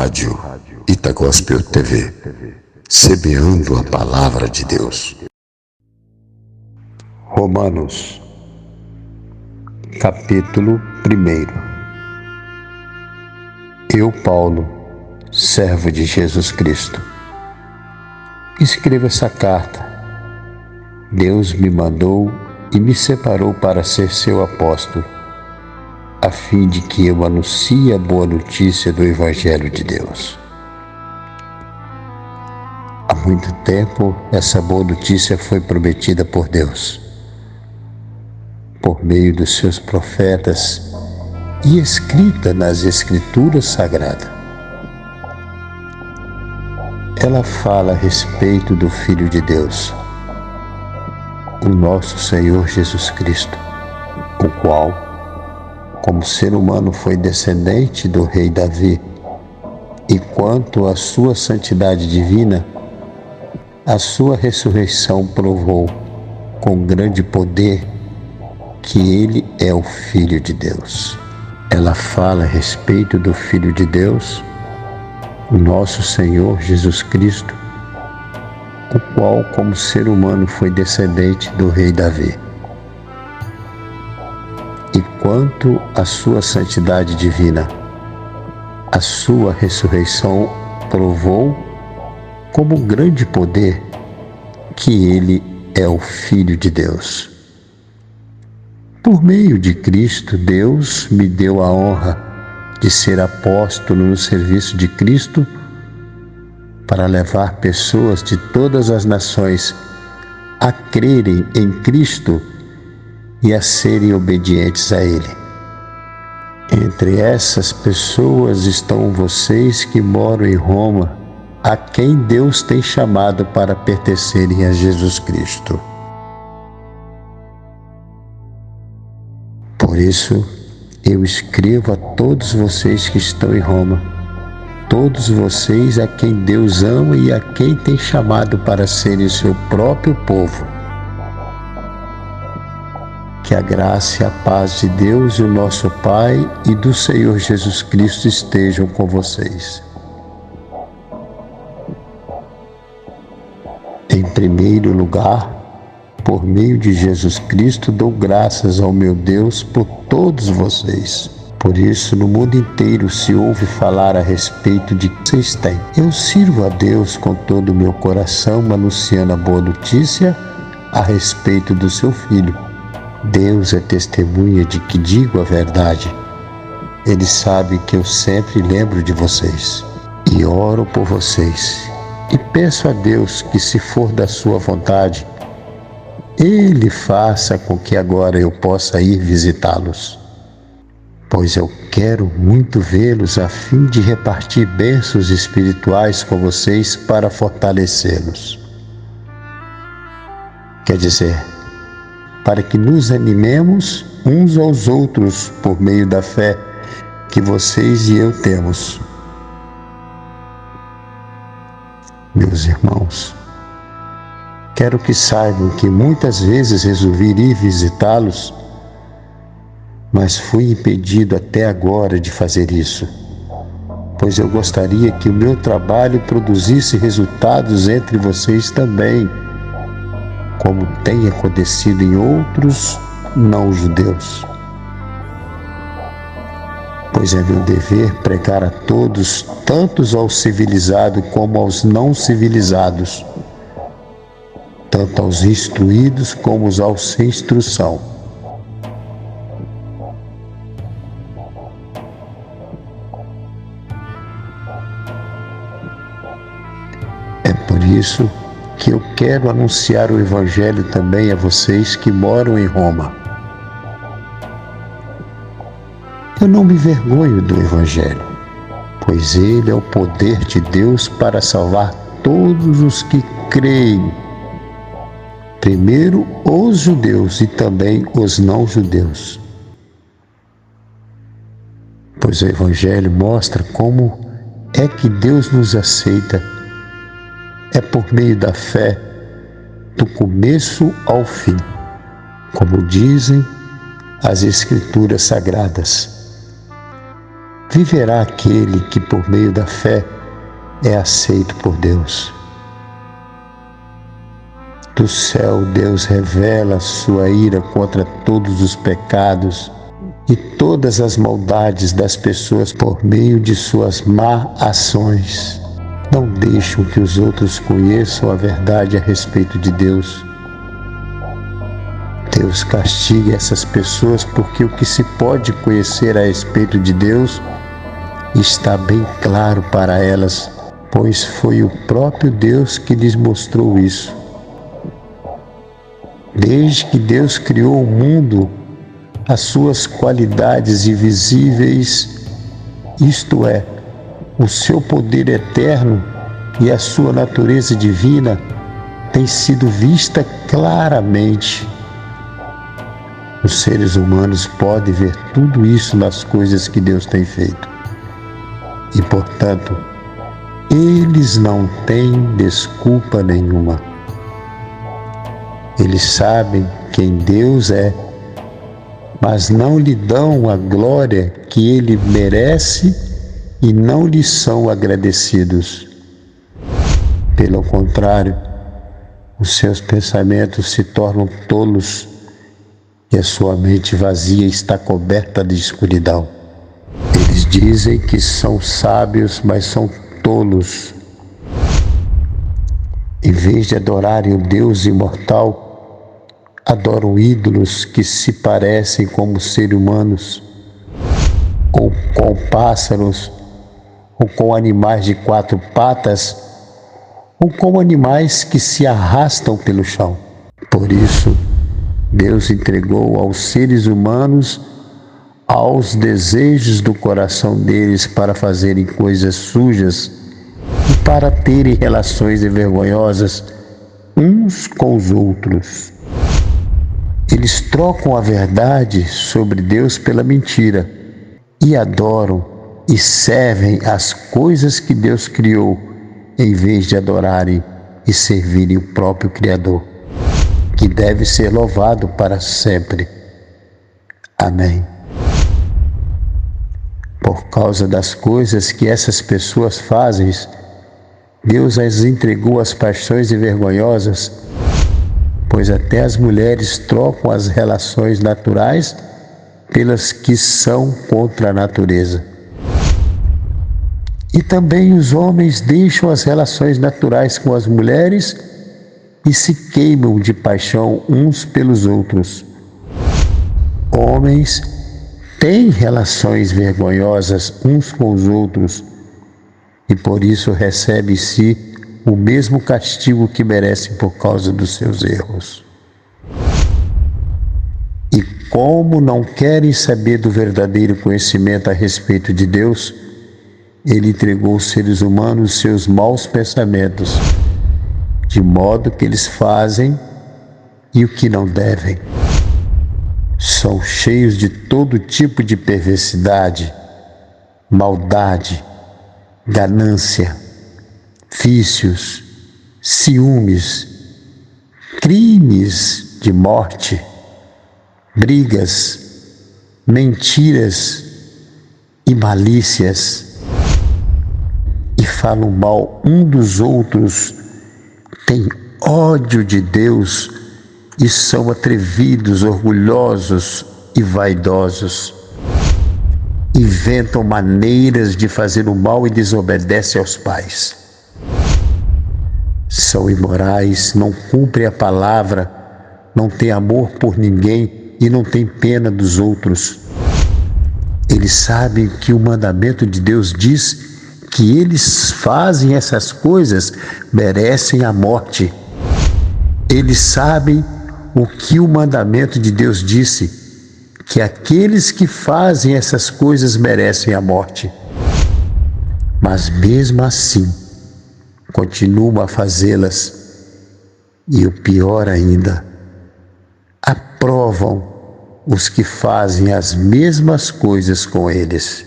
rádio Itagospel TV, semeando a palavra de Deus. Romanos, capítulo 1. Eu, Paulo, servo de Jesus Cristo, escrevo essa carta. Deus me mandou e me separou para ser seu apóstolo, a fim de que eu anuncie a boa notícia do Evangelho de Deus. Há muito tempo, essa boa notícia foi prometida por Deus, por meio dos seus profetas e escrita nas Escrituras Sagradas. Ela fala a respeito do Filho de Deus, o nosso Senhor Jesus Cristo, o qual, como ser humano, foi descendente do rei Davi, e quanto à sua santidade divina, a sua ressurreição provou com grande poder que ele é o Filho de Deus. Ela fala a respeito do Filho de Deus, o nosso Senhor Jesus Cristo, o qual, como ser humano, foi descendente do rei Davi. E quanto à sua santidade divina, a sua ressurreição provou como grande poder que ele é o Filho de Deus. Por meio de Cristo, Deus me deu a honra de ser apóstolo no serviço de Cristo para levar pessoas de todas as nações a crerem em Cristo e a serem obedientes a Ele. Entre essas pessoas estão vocês que moram em Roma, a quem Deus tem chamado para pertencerem a Jesus Cristo. Por isso, eu escrevo a todos vocês que estão em Roma, todos vocês a quem Deus ama e a quem tem chamado para serem o seu próprio povo. Que a graça e a paz de Deus, o nosso Pai, e do Senhor Jesus Cristo estejam com vocês. Em primeiro lugar, por meio de Jesus Cristo, dou graças ao meu Deus por todos vocês. Por isso, no mundo inteiro se ouve falar a respeito de que vocês têm. Eu sirvo a Deus com todo o meu coração, anunciando a boa notícia a respeito do seu Filho. Deus é testemunha de que digo a verdade. Ele sabe que eu sempre lembro de vocês e oro por vocês. E peço a Deus que, se for da sua vontade, Ele faça com que agora eu possa ir visitá-los, pois eu quero muito vê-los a fim de repartir bênçãos espirituais com vocês para fortalecê-los. Quer dizer, para que nos animemos uns aos outros por meio da fé que vocês e eu temos. Meus irmãos, quero que saibam que muitas vezes resolvi ir visitá-los, mas fui impedido até agora de fazer isso, pois eu gostaria que o meu trabalho produzisse resultados entre vocês também, como tem acontecido em outros não-judeus. Pois é meu dever pregar a todos, tanto aos civilizados como aos não civilizados, tanto aos instruídos como aos sem instrução. É por isso que eu quero anunciar o Evangelho também a vocês que moram em Roma. Eu não me envergonho do Evangelho, pois ele é o poder de Deus para salvar todos os que creem. Primeiro os judeus e também os não-judeus. Pois o Evangelho mostra como é que Deus nos aceita. É por meio da fé, do começo ao fim, como dizem as Escrituras Sagradas. viverá aquele que por meio da fé é aceito por Deus. Do céu, Deus revela sua ira contra todos os pecados e todas as maldades das pessoas por meio de suas má ações. Não deixam que os outros conheçam a verdade a respeito de Deus. Deus castiga essas pessoas porque o que se pode conhecer a respeito de Deus está bem claro para elas, pois foi o próprio Deus que lhes mostrou isso. Desde que Deus criou o mundo, as suas qualidades invisíveis, isto é, o seu poder eterno e a sua natureza divina, têm sido vista claramente. Os seres humanos podem ver tudo isso nas coisas que Deus tem feito. E, portanto, eles não têm desculpa nenhuma. Eles sabem quem Deus é, mas não lhe dão a glória que Ele merece e não lhe são agradecidos. Pelo contrário, os seus pensamentos se tornam tolos e a sua mente vazia está coberta de escuridão. Eles dizem que são sábios, mas são tolos. Em vez de adorarem o Deus imortal, adoram ídolos que se parecem como seres humanos, ou com pássaros, ou com animais de 4 patas, ou com animais que se arrastam pelo chão. Por isso, Deus entregou aos seres humanos aos desejos do coração deles para fazerem coisas sujas e para terem relações vergonhosas uns com os outros. Eles trocam a verdade sobre Deus pela mentira e adoram e servem as coisas que Deus criou, em vez de adorarem e servirem o próprio Criador, que deve ser louvado para sempre. Amém. Por causa das coisas que essas pessoas fazem, Deus as entregou às paixões vergonhosas, pois até as mulheres trocam as relações naturais pelas que são contra a natureza. E também os homens deixam as relações naturais com as mulheres e se queimam de paixão uns pelos outros. Homens têm relações vergonhosas uns com os outros e por isso recebem em si o mesmo castigo que merecem por causa dos seus erros. E como não querem saber do verdadeiro conhecimento a respeito de Deus, Ele entregou aos seres humanos seus maus pensamentos, de modo que eles fazem e o que não devem. São cheios de todo tipo de perversidade, maldade, ganância, vícios, ciúmes, crimes de morte, brigas, mentiras e malícias, e falam mal um dos outros, têm ódio de Deus e são atrevidos, orgulhosos e vaidosos. Inventam maneiras de fazer o mal e desobedecem aos pais. São imorais, não cumprem a palavra, não têm amor por ninguém e não têm pena dos outros. Eles sabem que o mandamento de Deus diz que eles fazem essas coisas merecem a morte. Eles sabem o que o mandamento de Deus disse, que aqueles que fazem essas coisas merecem a morte. Mas mesmo assim, continuam a fazê-las e o pior ainda, aprovam os que fazem as mesmas coisas com eles.